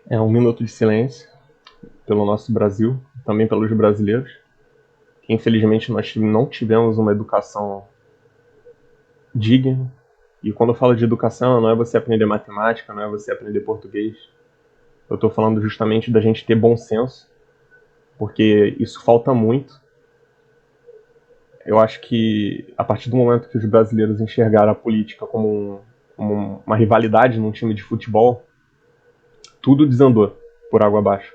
É um minuto de silêncio pelo nosso Brasil, também pelos brasileiros, que infelizmente nós não tivemos uma educação digna. E quando eu falo de educação, não é você aprender matemática, não é você aprender português. Eu estou falando justamente da gente ter bom senso, porque isso falta muito. Eu acho que a partir do momento que os brasileiros enxergaram a política como uma rivalidade num time de futebol, tudo desandou por água abaixo.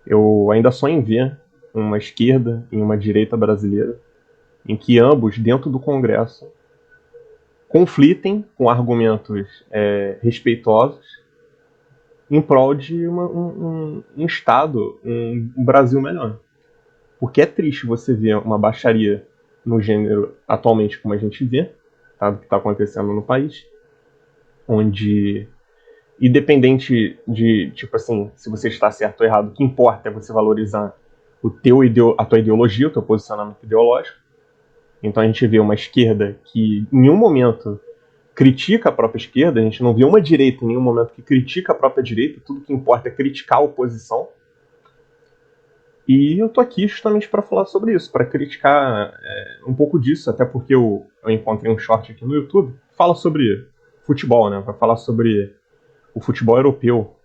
Eu ainda sonho em ver uma esquerda e uma direita brasileira em que ambos, dentro do Congresso, conflitem com argumentos respeitosos em prol de um Estado, um Brasil melhor. Porque é triste você ver uma baixaria no gênero atualmente como a gente vê, tá, do que está acontecendo no país, onde, independente de, tipo assim, se você está certo ou errado, o que importa é você valorizar a tua ideologia, o teu posicionamento ideológico. Então a gente vê uma esquerda que em nenhum momento critica a própria esquerda, a gente não vê uma direita em nenhum momento que critica a própria direita, tudo que importa é criticar a oposição. E eu tô aqui justamente para falar sobre isso, para criticar um pouco disso, até porque eu encontrei um short aqui no YouTube que fala sobre futebol, né? Vai falar sobre o futebol europeu.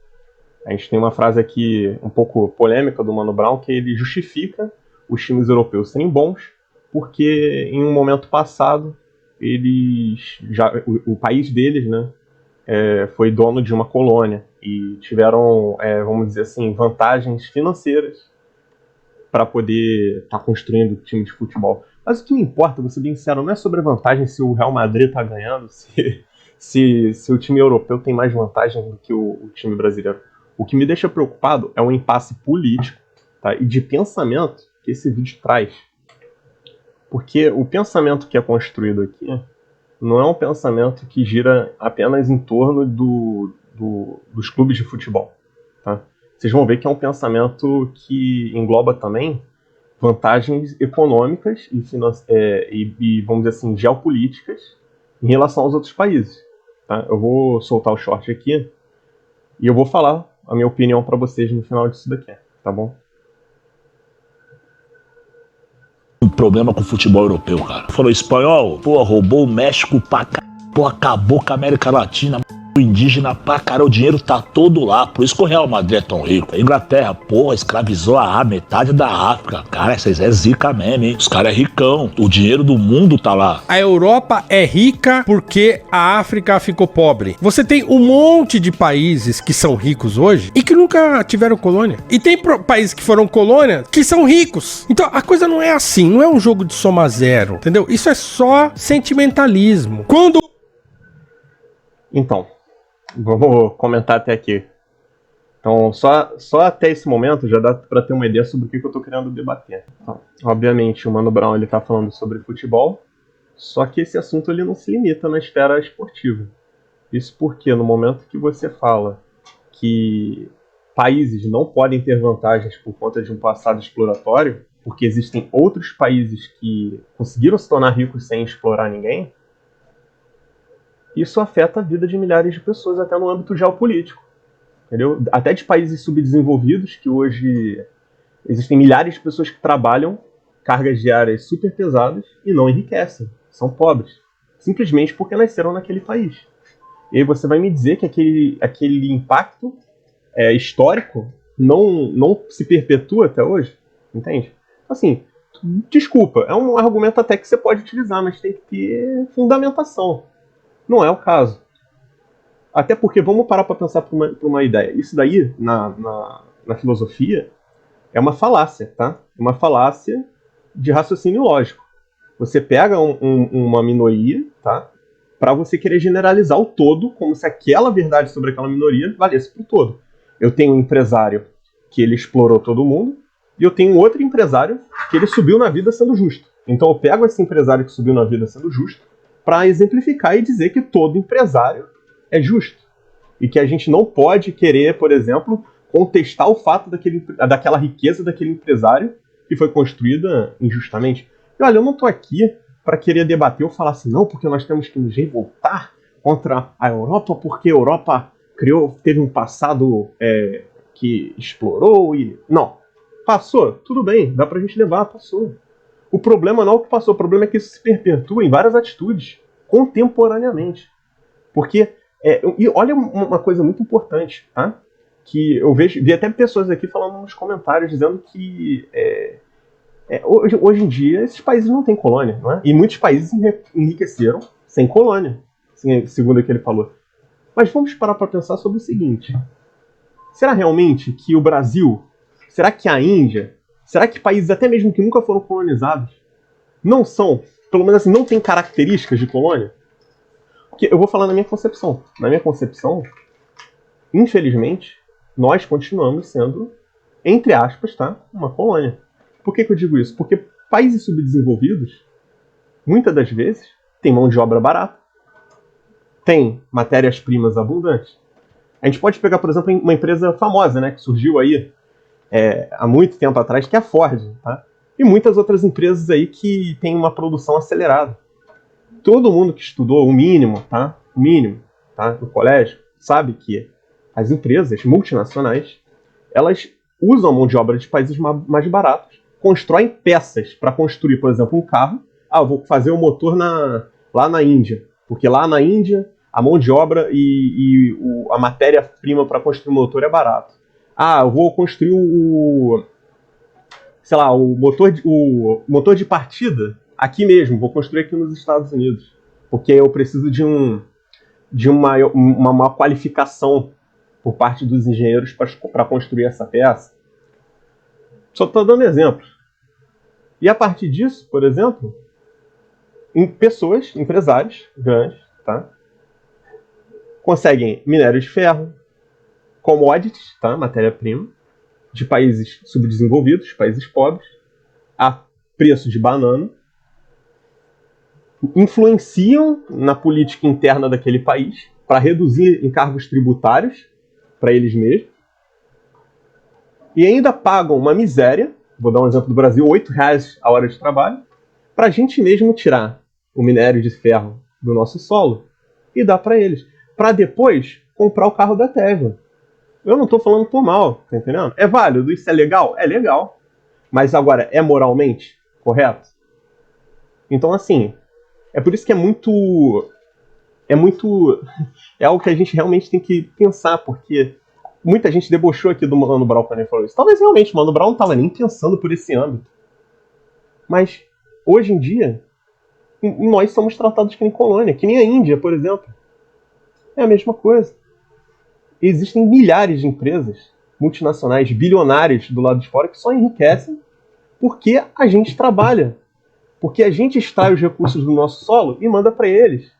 A gente tem uma frase aqui um pouco polêmica do Mano Brown, que ele justifica os times europeus serem bons, porque em um momento passado o país deles, né, foi dono de uma colônia e tiveram, vamos dizer assim, vantagens financeiras para poder estar construindo time de futebol. Mas o que me importa, vou ser bem sincero, não é sobre a vantagem se o Real Madrid está ganhando, se o time europeu tem mais vantagem do que o time brasileiro. O que me deixa preocupado é o impasse político, tá, e de pensamento que esse vídeo traz. Porque o pensamento que é construído aqui não é um pensamento que gira apenas em torno dos clubes de futebol. Tá? Vocês vão ver que é um pensamento que engloba também vantagens econômicas e vamos dizer assim, geopolíticas em relação aos outros países. Tá? Eu vou soltar o short aqui e eu vou falar a minha opinião para vocês no final disso daqui, tá bom? Um problema com o futebol europeu, cara. Falou espanhol, pô, roubou o México pra c... Pô, acabou com a América Latina, o indígena pra cara, o dinheiro tá todo lá, por isso que o Real Madrid é tão rico. A Inglaterra, porra, escravizou a metade da África. Cara, vocês é zica mesmo, hein? Os caras é ricão, o dinheiro do mundo tá lá. A Europa é rica porque a África ficou pobre. Você tem um monte de países que são ricos hoje e que nunca tiveram colônia. E tem países que foram colônia que são ricos. Então a coisa não é assim, não é um jogo de soma zero, entendeu? Isso é só sentimentalismo. Então, vamos comentar até aqui. Então, só até esse momento já dá para ter uma ideia sobre o que eu estou querendo debater. Então, obviamente, o Mano Brown está falando sobre futebol, só que esse assunto ele não se limita na esfera esportiva. Isso porque no momento que você fala que países não podem ter vantagens por conta de um passado exploratório, porque existem outros países que conseguiram se tornar ricos sem explorar ninguém, isso afeta a vida de milhares de pessoas, até no âmbito geopolítico. Entendeu? Até de países subdesenvolvidos, que hoje existem milhares de pessoas que trabalham cargas diárias super pesadas e não enriquecem, são pobres, simplesmente porque nasceram naquele país. E aí você vai me dizer que aquele impacto histórico não se perpetua até hoje? Entende? Assim, desculpa, é um argumento até que você pode utilizar, mas tem que ter fundamentação. Não é o caso. Até porque, vamos parar para pensar por uma ideia. Isso daí, na filosofia, é uma falácia, tá? Uma falácia de raciocínio lógico. Você pega uma minoria, tá? Para você querer generalizar o todo, como se aquela verdade sobre aquela minoria valesse para o todo. Eu tenho um empresário que ele explorou todo mundo, e eu tenho outro empresário que ele subiu na vida sendo justo. Então eu pego esse empresário que subiu na vida sendo justo para exemplificar e dizer que todo empresário é justo. E que a gente não pode querer, por exemplo, contestar o fato daquela riqueza daquele empresário que foi construída injustamente. E olha, eu não estou aqui para querer debater ou falar assim, não, porque nós temos que nos revoltar contra a Europa, porque a Europa teve um passado que explorou e... Não. Passou, tudo bem, dá pra gente levar, passou. O problema não é o que passou, o problema é que isso se perpetua em várias atitudes, contemporaneamente. Porque, e olha uma coisa muito importante, tá? Que eu vi até pessoas aqui falando nos comentários, dizendo que hoje em dia esses países não têm colônia, não é? E muitos países enriqueceram sem colônia, segundo o que ele falou. Mas vamos parar para pensar sobre o seguinte. Será realmente que o Brasil, será que a Índia, será que países até mesmo que nunca foram colonizados, não são, pelo menos assim, não têm características de colônia? Porque eu vou falar na minha concepção. Na minha concepção, infelizmente, nós continuamos sendo, entre aspas, tá, uma colônia. Por que eu digo isso? Porque países subdesenvolvidos, muitas das vezes, têm mão de obra barata, tem matérias-primas abundantes. A gente pode pegar, por exemplo, uma empresa famosa, né, que surgiu aí há muito tempo atrás, que é a Ford, tá? E muitas outras empresas aí que têm uma produção acelerada. Todo mundo que estudou o mínimo, tá? O mínimo, tá? No colégio, sabe que as empresas multinacionais, elas usam a mão de obra de países mais baratos, constroem peças para construir, por exemplo, um carro. Eu vou fazer o motor lá na Índia, porque lá na Índia a mão de obra e a matéria-prima para construir o motor é barato. Eu vou construir o motor de partida aqui mesmo, vou construir aqui nos Estados Unidos, porque eu preciso de uma qualificação por parte dos engenheiros para construir essa peça. Só estou dando exemplos. E a partir disso, por exemplo, empresários grandes, tá, conseguem minério de ferro, commodities, tá, matéria-prima, de países subdesenvolvidos, países pobres, a preço de banana, influenciam na política interna daquele país para reduzir encargos tributários para eles mesmos, e ainda pagam uma miséria, vou dar um exemplo do Brasil, R$8 a hora de trabalho, para a gente mesmo tirar o minério de ferro do nosso solo e dar para eles, para depois comprar o carro da Tesla. Eu não estou falando por mal, tá entendendo? É válido, isso é legal? É legal. Mas agora, é moralmente correto? Então, assim, é por isso que é algo que a gente realmente tem que pensar, porque muita gente debochou aqui do Mano Brown quando ele falou isso. Talvez realmente o Mano Brown não estava nem pensando por esse âmbito. Mas, hoje em dia, nós somos tratados que nem colônia, que nem a Índia, por exemplo. É a mesma coisa. Existem milhares de empresas multinacionais, bilionárias do lado de fora, que só enriquecem porque a gente trabalha. Porque a gente extrai os recursos do nosso solo e manda para eles.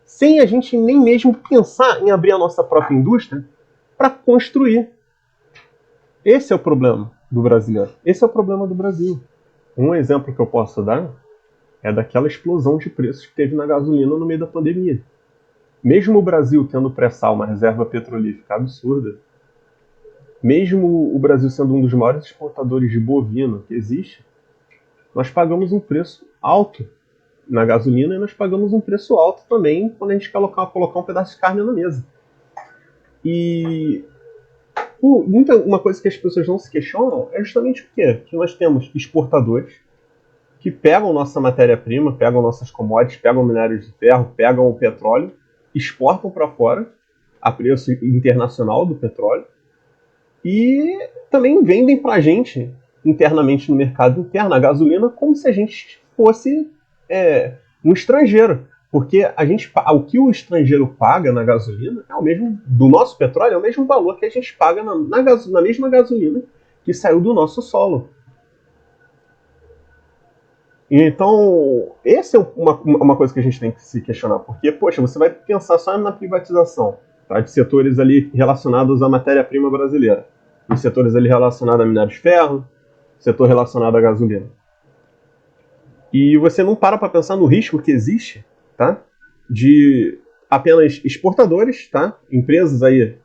Sem a gente nem mesmo pensar em abrir a nossa própria indústria para construir. Esse é o problema do brasileiro. Esse é o problema do Brasil. Um exemplo que eu posso dar é daquela explosão de preços que teve na gasolina no meio da pandemia. Mesmo o Brasil tendo pré-sal, uma reserva petrolífica absurda, mesmo o Brasil sendo um dos maiores exportadores de bovino que existe, nós pagamos um preço alto na gasolina e nós pagamos um preço alto também quando a gente quer colocar um pedaço de carne na mesa. E uma coisa que as pessoas não se questionam é justamente o quê? Que nós temos exportadores que pegam nossa matéria-prima, pegam nossas commodities, pegam minérios de ferro, pegam o petróleo, exportam para fora a preço internacional do petróleo e também vendem para a gente internamente no mercado interno a gasolina como se a gente fosse um estrangeiro, porque o que o estrangeiro paga na gasolina é o mesmo do nosso petróleo, é o mesmo valor que a gente paga na mesma gasolina que saiu do nosso solo. Então, essa é uma coisa que a gente tem que se questionar, porque, poxa, você vai pensar só na privatização, tá, de setores ali relacionados à matéria-prima brasileira, em setores ali relacionados a minério de ferro, setor relacionado à gasolina. E você não para pensar no risco que existe, tá, de apenas exportadores, tá, empresas aí,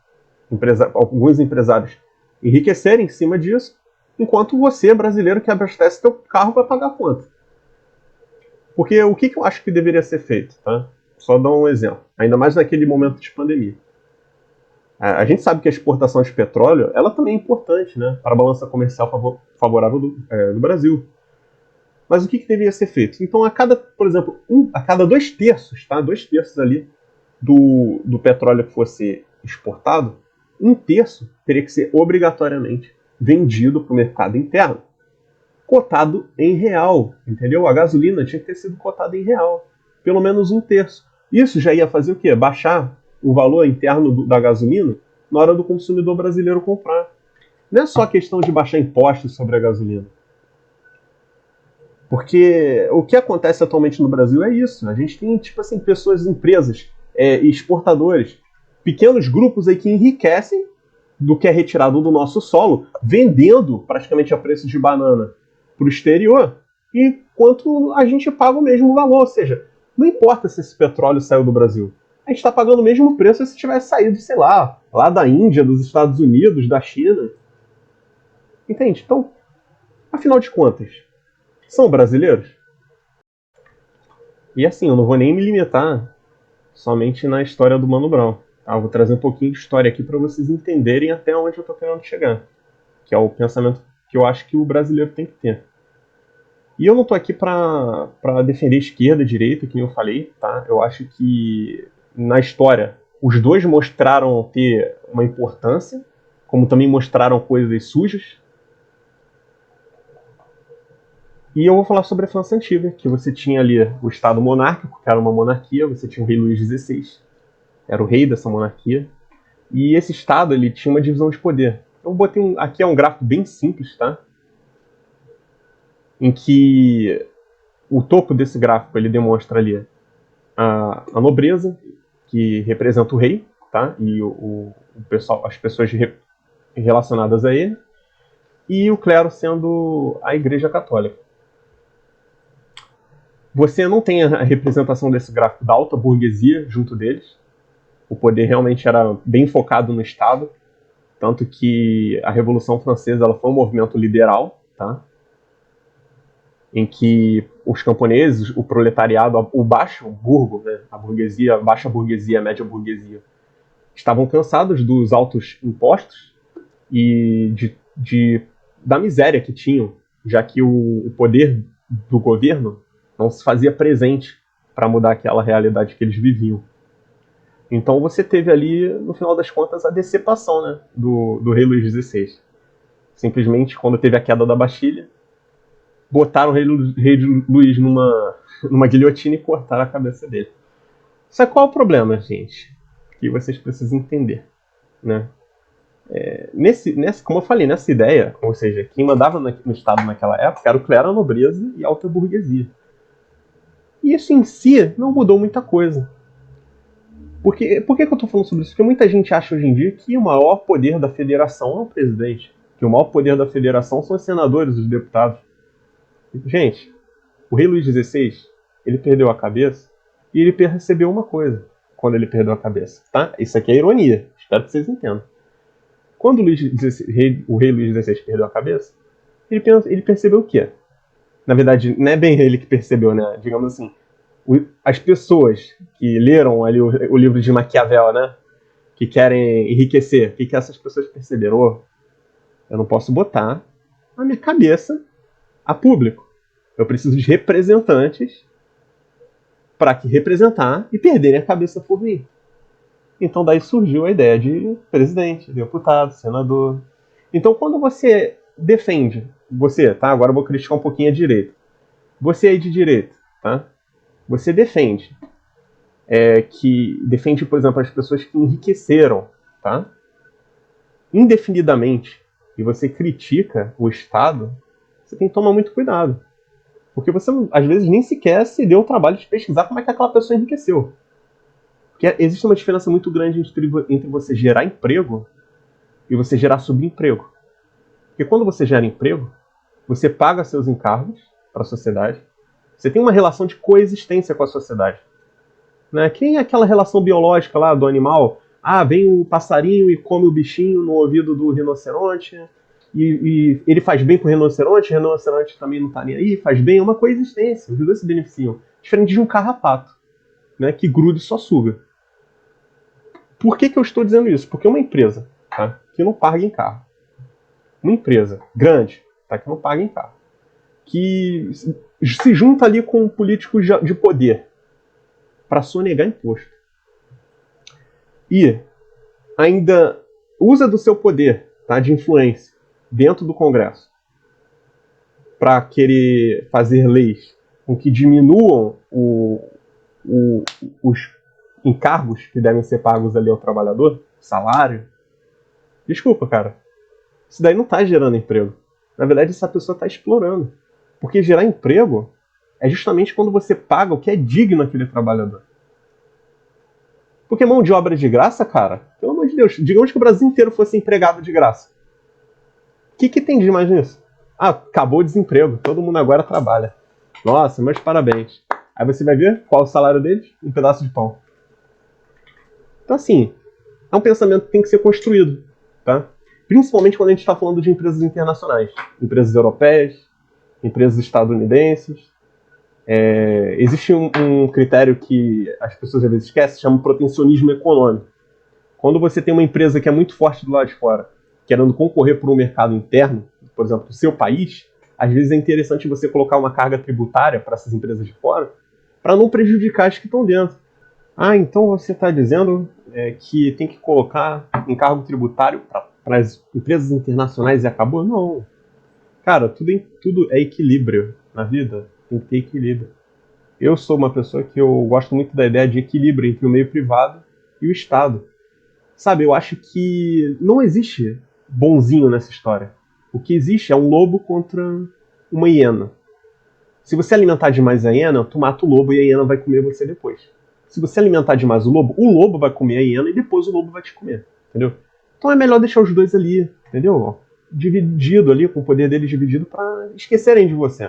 alguns empresários enriquecerem em cima disso, enquanto você, brasileiro, que abastece seu carro, vai pagar quanto? Porque o que eu acho que deveria ser feito, tá? Só dar um exemplo. Ainda mais naquele momento de pandemia. A gente sabe que a exportação de petróleo, ela também é importante, né, para a balança comercial favorável do Brasil. Mas o que deveria ser feito? Então, por exemplo, a cada 2/3, tá? 2/3 ali do petróleo que fosse exportado, 1/3 teria que ser obrigatoriamente vendido para o mercado interno, cotado em real, entendeu? A gasolina tinha que ter sido cotada em real, pelo menos 1/3. Isso já ia fazer o quê? Baixar o valor interno da gasolina na hora do consumidor brasileiro comprar. Não é só questão de baixar impostos sobre a gasolina. Porque o que acontece atualmente no Brasil é isso. A gente tem, tipo assim, pessoas, empresas, exportadores, pequenos grupos aí que enriquecem do que é retirado do nosso solo, vendendo praticamente a preço de banana para o exterior, enquanto a gente paga o mesmo valor. Ou seja, não importa se esse petróleo saiu do Brasil. A gente está pagando o mesmo preço se tivesse saído, sei lá da Índia, dos Estados Unidos, da China. Entende? Então, afinal de contas, são brasileiros? E assim, eu não vou nem me limitar somente na história do Mano Brown. Tá? Eu vou trazer um pouquinho de história aqui para vocês entenderem até onde eu estou querendo chegar. Que é o pensamento que eu acho que o brasileiro tem que ter. E eu não estou aqui para defender esquerda e direita, que nem eu falei. Tá? Eu acho que na história os dois mostraram ter uma importância, como também mostraram coisas sujas. E eu vou falar sobre a França Antiga, que você tinha ali o Estado monárquico, que era uma monarquia, você tinha o rei Luís XVI, era o rei dessa monarquia, e esse Estado ele tinha uma divisão de poder. Eu botei aqui é um gráfico bem simples, tá? Em que o topo desse gráfico ele demonstra ali a nobreza, que representa o rei, tá? E o pessoal, as pessoas relacionadas a ele, e o clero sendo a Igreja Católica. Você não tem a representação desse gráfico da alta burguesia junto deles. O poder realmente era bem focado no Estado, tanto que a Revolução Francesa ela foi um movimento liberal, tá? Em que os camponeses, o proletariado, o baixo burgo, né? A burguesia, a baixa burguesia, a média burguesia, estavam cansados dos altos impostos e da miséria que tinham, já que o poder do governo não se fazia presente para mudar aquela realidade que eles viviam. Então você teve ali, no final das contas, a decepção, né, do rei Luís XVI. Simplesmente, quando teve a queda da Bastilha, botaram o rei Luís numa guilhotina e cortaram a cabeça dele. Só que qual é o problema, gente? Que vocês precisam entender, né? Como eu falei, nessa ideia, ou seja, quem mandava no Estado naquela época era o clero, a nobreza e a alta burguesia. E isso em si não mudou muita coisa. Por que eu estou falando sobre isso? Porque muita gente acha hoje em dia que o maior poder da federação é o presidente. Que o maior poder da federação são os senadores, os deputados. Gente, o rei Luís XVI, ele perdeu a cabeça e ele percebeu uma coisa quando ele perdeu a cabeça. Tá? Isso aqui é ironia. Espero que vocês entendam. Quando o rei Luís XVI perdeu a cabeça, ele percebeu o quê? Na verdade, não é bem ele que percebeu, né? Digamos assim, as pessoas que leram ali o livro de Maquiavel, né? Que querem enriquecer, o que essas pessoas perceberam? Oh, eu não posso botar a minha cabeça a público. Eu preciso de representantes para que representar e perderem a cabeça por mim. Então daí surgiu a ideia de presidente, deputado, senador. Então quando você defende, tá? Agora eu vou criticar um pouquinho a direita. Você aí de direita, tá? Você defende por exemplo, as pessoas que enriqueceram, tá? Indefinidamente, e você critica o Estado, você tem que tomar muito cuidado. Porque você, às vezes, nem sequer se deu o trabalho de pesquisar como é que aquela pessoa enriqueceu. Porque existe uma diferença muito grande entre você gerar emprego e você gerar subemprego. Porque quando você gera emprego, você paga seus encargos para a sociedade, você tem uma relação de coexistência com a sociedade. Né? Que nem aquela relação biológica lá do animal. Ah, vem o passarinho e come o bichinho no ouvido do rinoceronte, e ele faz bem pro rinoceronte, o rinoceronte também não tá nem aí, faz bem, é uma coexistência, os dois se beneficiam. Diferente de um carrapato, né, que gruda e só suga. Por que eu estou dizendo isso? Porque uma empresa, tá, que não paga em carro, uma empresa grande, tá, que não paga em carro, que se junta ali com políticos de poder para sonegar imposto e ainda usa do seu poder, tá, de influência dentro do Congresso para querer fazer leis com que diminuam os encargos que devem ser pagos ali ao trabalhador, salário. Desculpa, cara. Isso daí não está gerando emprego. Na verdade, essa pessoa está explorando. Porque gerar emprego é justamente quando você paga o que é digno àquele trabalhador. Porque mão de obra de graça, cara, pelo amor de Deus, digamos que o Brasil inteiro fosse empregado de graça. O que tem de mais nisso? Ah, acabou o desemprego, todo mundo agora trabalha. Nossa, meus parabéns. Aí você vai ver qual é o salário deles? Um pedaço de pão. Então, assim, é um pensamento que tem que ser construído, tá? Principalmente quando a gente está falando de empresas internacionais. Empresas europeias, empresas estadunidenses. Existe um critério que as pessoas às vezes esquecem, chama protecionismo econômico. Quando você tem uma empresa que é muito forte do lado de fora, querendo concorrer por um mercado interno, por exemplo, do seu país, às vezes é interessante você colocar uma carga tributária para essas empresas de fora, para não prejudicar as que estão dentro. Ah, então você está dizendo que tem que colocar encargo tributário para as empresas internacionais e acabou? Não. Cara, tudo é equilíbrio na vida. Tem que ter equilíbrio. Eu sou uma pessoa que eu gosto muito da ideia de equilíbrio entre o meio privado e o Estado. Sabe, eu acho que não existe bonzinho nessa história. O que existe é um lobo contra uma hiena. Se você alimentar demais a hiena, tu mata o lobo e a hiena vai comer você depois. Se você alimentar demais o lobo vai comer a hiena e depois o lobo vai te comer. Entendeu? Então é melhor deixar os dois ali, entendeu? Dividido ali, com o poder deles dividido, para esquecerem de você.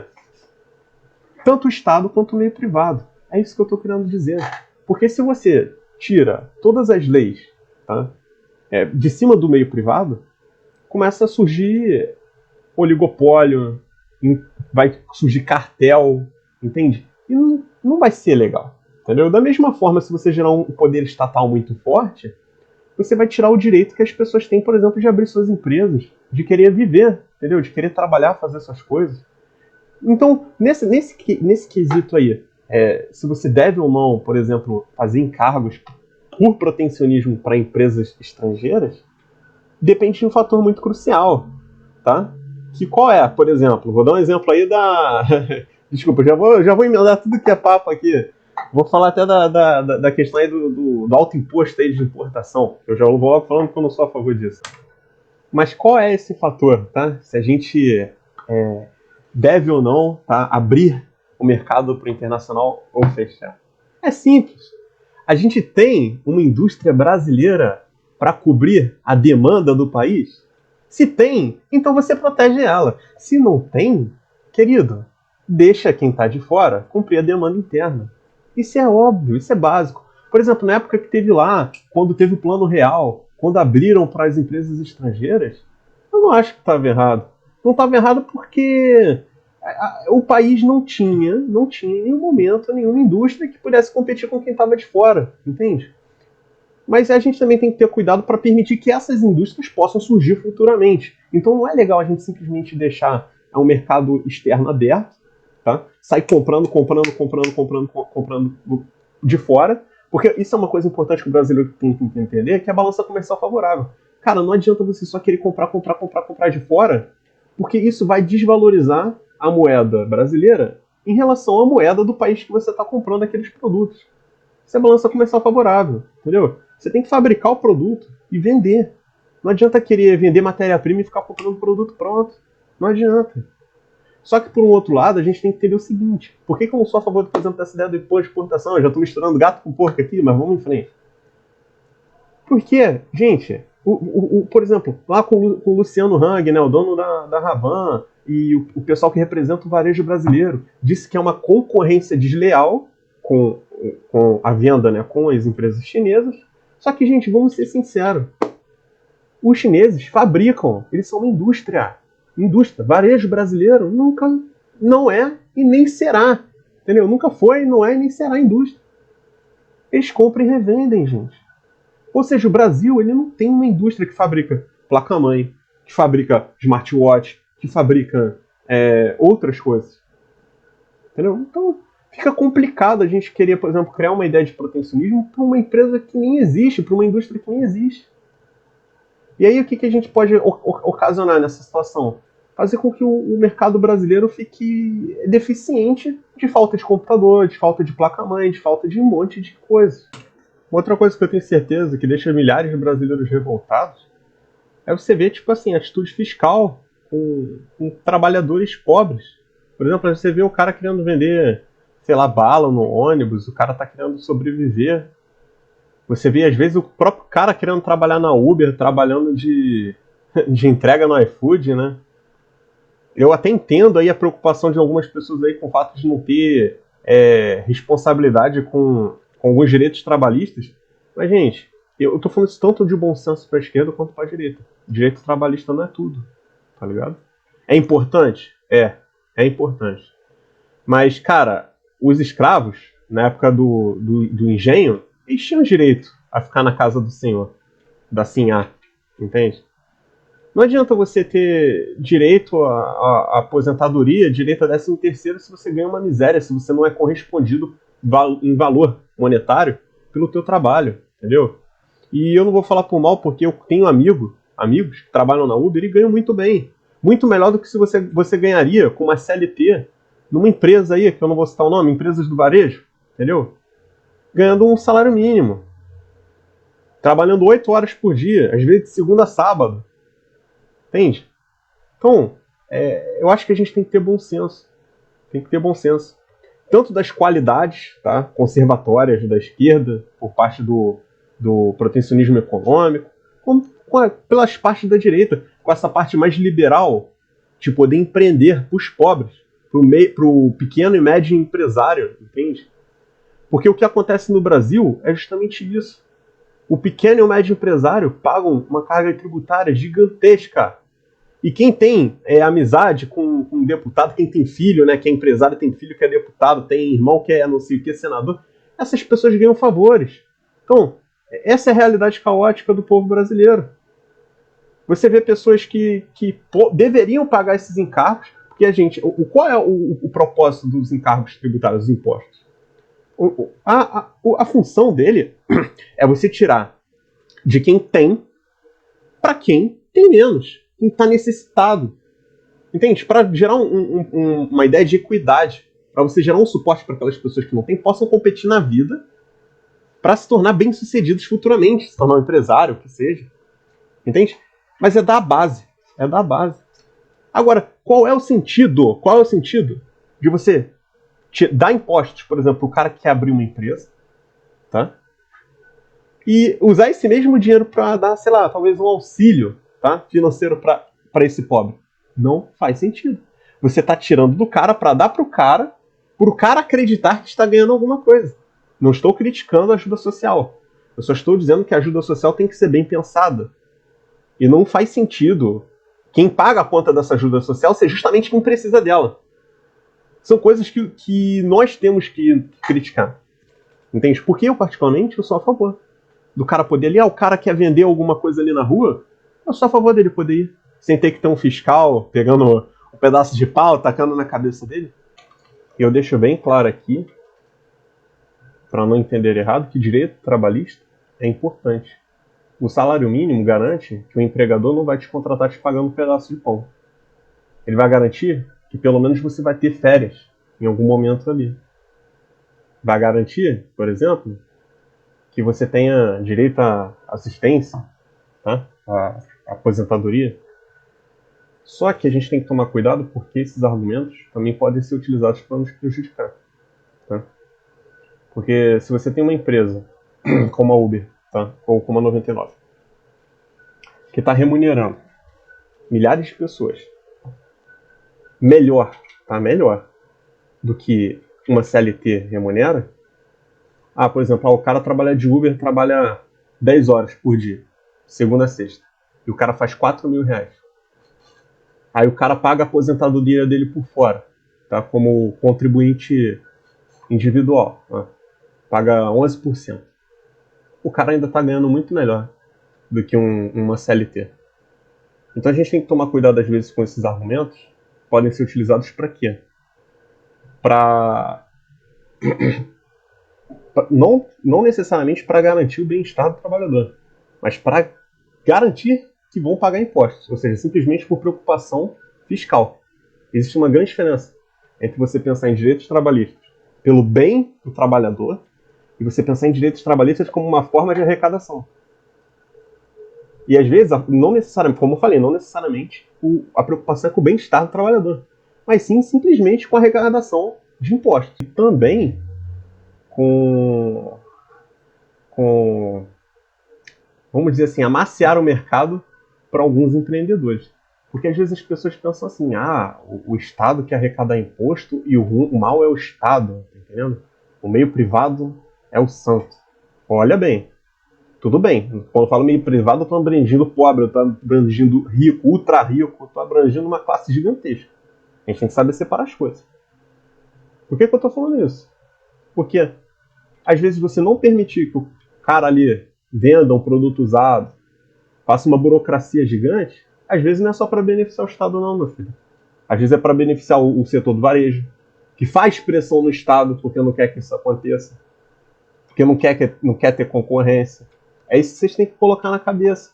Tanto o Estado quanto o meio privado. É isso que eu estou querendo dizer. Porque se você tira todas as leis, tá, de cima do meio privado, começa a surgir oligopólio, vai surgir cartel, entende? E não vai ser legal, entendeu? Da mesma forma, se você gerar um poder estatal muito forte, você vai tirar o direito que as pessoas têm, por exemplo, de abrir suas empresas, de querer viver, entendeu? De querer trabalhar, fazer suas coisas. Então, nesse quesito aí, se você deve ou não, por exemplo, fazer encargos por protecionismo para empresas estrangeiras, depende de um fator muito crucial, tá? Que qual é, por exemplo, vou dar um exemplo aí da... Desculpa, já vou emendar tudo que é papo aqui. Vou falar até da questão aí do alto imposto aí de importação. Eu já vou logo falando que eu não sou a favor disso. Mas qual é esse fator, tá? Se a gente deve ou não, tá, abrir o mercado para o internacional ou fechar. É simples. A gente tem uma indústria brasileira para cobrir a demanda do país? Se tem, então você protege ela. Se não tem, querido, deixa quem está de fora cumprir a demanda interna. Isso é óbvio, isso é básico. Por exemplo, na época que teve lá, quando teve o Plano Real, quando abriram para as empresas estrangeiras, eu não acho que estava errado. Não estava errado porque o país não tinha em nenhum momento nenhuma indústria que pudesse competir com quem estava de fora, entende? Mas a gente também tem que ter cuidado para permitir que essas indústrias possam surgir futuramente. Então não é legal a gente simplesmente deixar um mercado externo aberto, tá? Sair comprando de fora, porque isso é uma coisa importante que o brasileiro tem que entender, que é a balança comercial favorável. Cara, não adianta você só querer comprar de fora, porque isso vai desvalorizar a moeda brasileira em relação à moeda do país que você está comprando aqueles produtos. Isso é balança comercial favorável, entendeu? Você tem que fabricar o produto e vender. Não adianta querer vender matéria-prima e ficar comprando o produto pronto. Não adianta. Só que, por um outro lado, a gente tem que entender o seguinte. Por que eu não sou a favor, por exemplo, dessa ideia do imposto de exportação? Eu já estou misturando gato com porco aqui, mas vamos em frente. Porque, gente, por exemplo, lá com o Luciano Hang, né, o dono da Ravan, e o pessoal que representa o varejo brasileiro, disse que é uma concorrência desleal com a venda, né, com as empresas chinesas. Só que, gente, vamos ser sinceros. Os chineses fabricam, eles são uma indústria. Varejo brasileiro nunca não é e nem será. Entendeu? Nunca foi, não é e nem será indústria. Eles compram e revendem, gente. Ou seja, o Brasil ele não tem uma indústria que fabrica placa-mãe, que fabrica smartwatch, que fabrica outras coisas. Entendeu? Então fica complicado a gente querer, por exemplo, criar uma ideia de protecionismo para uma empresa que nem existe, para uma indústria que nem existe. E aí o que a gente pode ocasionar nessa situação? Fazer com que o mercado brasileiro fique deficiente de falta de computador, de falta de placa-mãe, de falta de um monte de coisa. Outra coisa que eu tenho certeza que deixa milhares de brasileiros revoltados é você ver, tipo assim, atitude fiscal com trabalhadores pobres. Por exemplo, você vê o cara querendo vender, sei lá, bala no ônibus, o cara tá querendo sobreviver. Você vê, às vezes, o próprio cara querendo trabalhar na Uber, trabalhando de entrega no iFood, né? Eu até entendo aí a preocupação de algumas pessoas aí com o fato de não ter responsabilidade com alguns direitos trabalhistas. Mas, gente, eu tô falando isso tanto de bom senso pra esquerda quanto pra direita. Direito trabalhista não é tudo, tá ligado? É importante? É importante. Mas, cara, os escravos, na época do engenho, eles tinham direito a ficar na casa do senhor, da senhá, entende? Não adianta você ter direito à aposentadoria, direito a 13º se você ganha uma miséria, se você não é correspondido em valor monetário pelo teu trabalho, entendeu? E eu não vou falar por mal, porque eu tenho amigos que trabalham na Uber e ganham muito bem. Muito melhor do que se você ganharia com uma CLT numa empresa aí, que eu não vou citar o nome, empresas do varejo, entendeu? Ganhando um salário mínimo. Trabalhando 8 horas por dia, às vezes de segunda a sábado. Entende? Então, eu acho que a gente tem que ter bom senso. Tem que ter bom senso. Tanto das qualidades, tá, conservatórias da esquerda, por parte do protecionismo econômico, como pelas partes da direita, com essa parte mais liberal, de poder empreender para os pobres, para o pequeno e médio empresário, entende? Porque o que acontece no Brasil é justamente isso. O pequeno e o médio empresário pagam uma carga tributária gigantesca. E quem tem amizade com um deputado, quem tem filho, né, que é empresário, tem filho que é deputado, tem irmão que é não sei o que, senador, essas pessoas ganham favores. Então, essa é a realidade caótica do povo brasileiro. Você vê pessoas que deveriam pagar esses encargos, porque qual é o propósito dos encargos tributários, dos impostos? A função dele é você tirar de quem tem para quem tem menos, quem está necessitado. Entende? Para gerar uma ideia de equidade, para você gerar um suporte para aquelas pessoas que não têm, possam competir na vida para se tornar bem-sucedidos futuramente, se tornar um empresário, o que seja. Entende? Mas é da base. É da base. Agora, qual é o sentido? Qual é o sentido de você dar impostos, por exemplo, para o cara que quer abrir uma empresa, tá? E usar esse mesmo dinheiro para dar, sei lá, talvez um auxílio, tá, financeiro para esse pobre? Não faz sentido. Você está tirando do cara para dar para o cara acreditar que está ganhando alguma coisa. Não estou criticando a ajuda social. Eu só estou dizendo que a ajuda social tem que ser bem pensada. E não faz sentido quem paga a conta dessa ajuda social ser justamente quem precisa dela. São coisas que nós temos que criticar. Entende? Porque eu, particularmente, eu sou a favor do cara poder ali. O cara quer vender alguma coisa ali na rua, eu sou a favor dele poder ir. Sem ter que ter um fiscal pegando um pedaço de pau, tacando na cabeça dele. E eu deixo bem claro aqui, para não entender errado, que direito trabalhista é importante. O salário mínimo garante que o empregador não vai te contratar te pagando um pedaço de pão. Ele vai garantir que pelo menos você vai ter férias em algum momento ali. Vai garantir, por exemplo, que você tenha direito à assistência, tá? À aposentadoria. Só que a gente tem que tomar cuidado porque esses argumentos também podem ser utilizados para nos prejudicar. Tá? Porque se você tem uma empresa como a Uber, tá? Ou como a 99, que está remunerando milhares de pessoas melhor do que uma CLT remunera. Por exemplo, o cara trabalha de Uber, trabalha 10 horas por dia, segunda a sexta, e o cara faz R$4.000. Aí o cara paga a aposentadoria dele por fora, tá? Como contribuinte individual, tá? Paga 11%. o cara ainda está ganhando muito melhor do que uma CLT. Então a gente tem que tomar cuidado às vezes com esses argumentos. Podem ser utilizados para quê? Não necessariamente para garantir o bem-estar do trabalhador, mas para garantir que vão pagar impostos, ou seja, simplesmente por preocupação fiscal. Existe uma grande diferença entre você pensar em direitos trabalhistas pelo bem do trabalhador e você pensar em direitos trabalhistas como uma forma de arrecadação. E às vezes, não necessariamente, como eu falei, não necessariamente a preocupação é com o bem-estar do trabalhador, mas sim simplesmente com a arrecadação de impostos. E também com vamos dizer assim, amaciar o mercado para alguns empreendedores. Porque às vezes as pessoas pensam assim, o Estado quer arrecadar imposto e o mal é o Estado, tá entendendo? O meio privado é o santo. Olha bem, tudo bem. Quando eu falo meio privado, eu estou abrangindo pobre, eu estou abrangindo rico, ultra rico, eu estou abrangindo uma classe gigantesca. A gente tem que saber separar as coisas. Por que eu estou falando isso? Porque às vezes você não permitir que o cara ali venda um produto usado, faça uma burocracia gigante, às vezes não é só para beneficiar o Estado não, meu filho. Às vezes é para beneficiar o setor do varejo, que faz pressão no Estado porque não quer que isso aconteça, porque não quer ter concorrência. É isso que vocês têm que colocar na cabeça.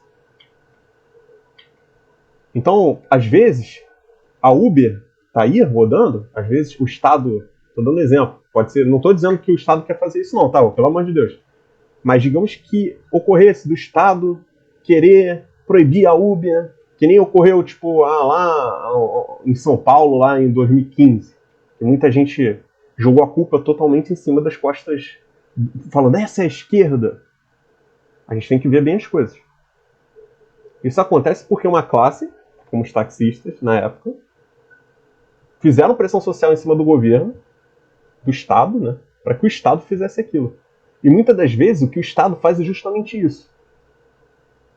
Então, às vezes, a Uber está aí rodando, às vezes o Estado, estou dando um exemplo, pode ser, não estou dizendo que o Estado quer fazer isso não, tá? Pelo amor de Deus. Mas digamos que ocorresse do Estado querer proibir a Uber, que nem ocorreu tipo lá em São Paulo, lá em 2015. Que muita gente jogou a culpa totalmente em cima das costas, falando, essa é a esquerda. A gente tem que ver bem as coisas. Isso acontece porque uma classe, como os taxistas na época, fizeram pressão social em cima do governo, do Estado, né, para que o Estado fizesse aquilo. E muitas das vezes o que o Estado faz é justamente isso.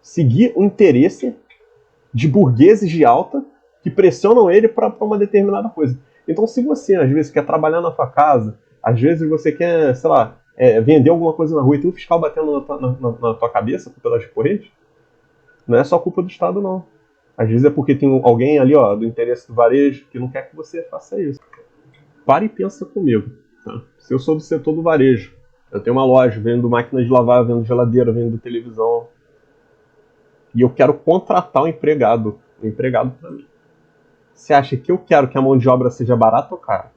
Seguir o interesse de burgueses de alta que pressionam ele para uma determinada coisa. Então se você às vezes quer trabalhar na sua casa, às vezes você quer, sei lá, vender alguma coisa na rua e tem um fiscal batendo na tua cabeça pelas correias, não é só culpa do Estado não. Às vezes é porque tem alguém ali do interesse do varejo que não quer que você faça isso. Pare e pensa comigo. Tá? Se eu sou do setor do varejo, eu tenho uma loja, vendo máquinas de lavar, vendo geladeira, vendo televisão. E eu quero contratar um empregado para mim. Você acha que eu quero que a mão de obra seja barata ou cara?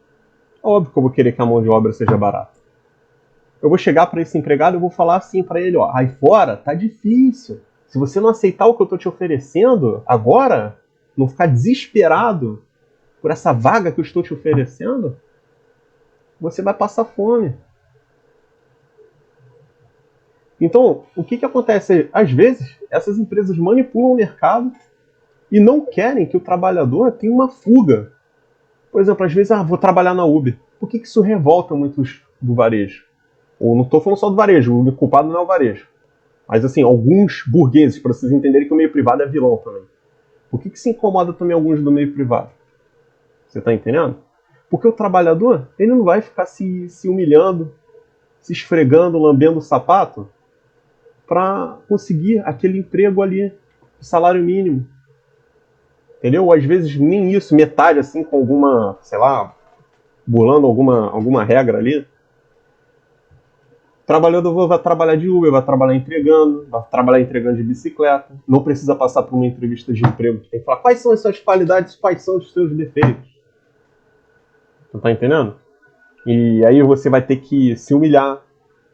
Óbvio que eu vou querer que a mão de obra seja barata. Eu vou chegar para esse empregado e vou falar assim para ele, aí fora tá difícil. Se você não aceitar o que eu tô te oferecendo agora, não ficar desesperado por essa vaga que eu estou te oferecendo, você vai passar fome. Então, o que acontece? Às vezes, essas empresas manipulam o mercado e não querem que o trabalhador tenha uma fuga. Por exemplo, às vezes, vou trabalhar na Uber. Por que isso revolta muitos do varejo? Ou não estou falando só do varejo, o culpado não é o varejo. Mas, assim, alguns burgueses, para vocês entenderem que o meio privado é vilão também. Por que se incomoda também alguns do meio privado? Você está entendendo? Porque o trabalhador, ele não vai ficar se humilhando, se esfregando, lambendo o sapato, para conseguir aquele emprego ali, salário mínimo. Entendeu? Ou às vezes nem isso, metade assim, com alguma, sei lá, burlando alguma regra ali. O trabalhador vai trabalhar de Uber, vai trabalhar entregando de bicicleta. Não precisa passar por uma entrevista de emprego. Tem que falar quais são as suas qualidades, quais são os seus defeitos. Você tá entendendo? E aí você vai ter que se humilhar.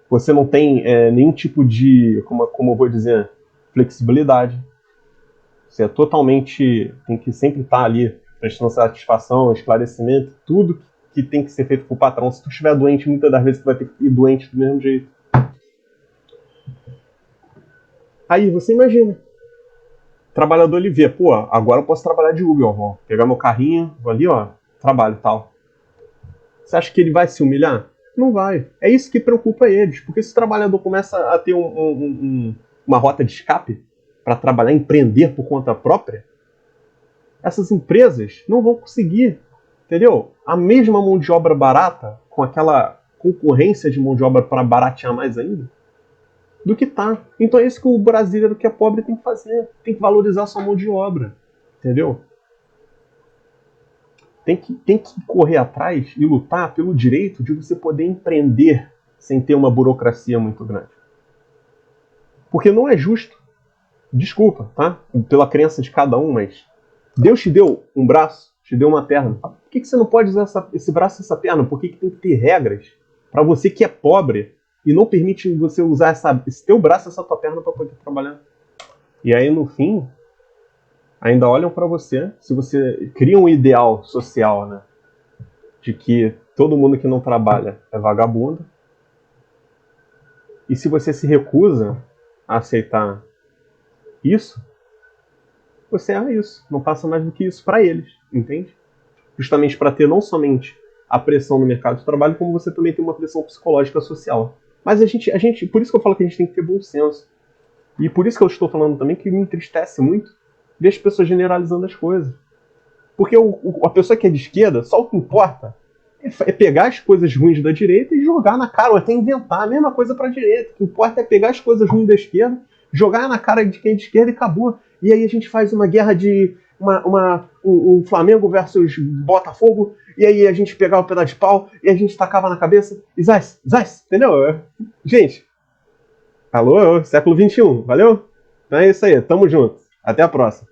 Você não tem nenhum tipo de, como eu vou dizer, flexibilidade. Você é totalmente, tem que sempre estar ali prestando satisfação, esclarecimento, tudo que tem que ser feito pro patrão. Se tu estiver doente, muitas das vezes tu vai ter que ir doente do mesmo jeito. Aí você imagina, o trabalhador ele vê, agora eu posso trabalhar de Uber, vou pegar meu carrinho, vou ali, trabalho e tal. Você acha que ele vai se humilhar? Não vai. É isso que preocupa eles, porque se o trabalhador começa a ter uma rota de escape para trabalhar, empreender por conta própria, essas empresas não vão conseguir, entendeu? A mesma mão de obra barata, com aquela concorrência de mão de obra para baratear mais ainda, do que tá. Então é isso que o brasileiro que é pobre tem que fazer. Tem que valorizar a sua mão de obra. Entendeu? Tem que correr atrás e lutar pelo direito de você poder empreender sem ter uma burocracia muito grande. Porque não é justo. Desculpa, tá? Pela crença de cada um, mas Deus te deu um braço, te deu uma perna. Por que você não pode usar esse braço e essa perna? Por que tem que ter regras para você que é pobre e não permite você usar esse teu braço e essa tua perna para poder trabalhar? E aí, no fim, ainda olham para você, se você cria um ideal social, né, de que todo mundo que não trabalha é vagabundo, e se você se recusa a aceitar isso, você é isso, não passa mais do que isso para eles, entende? Justamente para ter não somente a pressão no mercado de trabalho, como você também tem uma pressão psicológica social. Mas a gente, por isso que eu falo que a gente tem que ter bom senso. E por isso que eu estou falando também que me entristece muito ver as pessoas generalizando as coisas. Porque a pessoa que é de esquerda, só o que importa é pegar as coisas ruins da direita e jogar na cara, ou até inventar a mesma coisa para a direita. O que importa é pegar as coisas ruins da esquerda, jogar na cara de quem é de esquerda e acabou. E aí a gente faz uma guerra de um Flamengo versus Botafogo, e aí a gente pegava o pedaço de pau e a gente tacava na cabeça e zaz, entendeu? Gente, alô, século XXI, valeu? Então é isso aí, tamo junto. Até a próxima.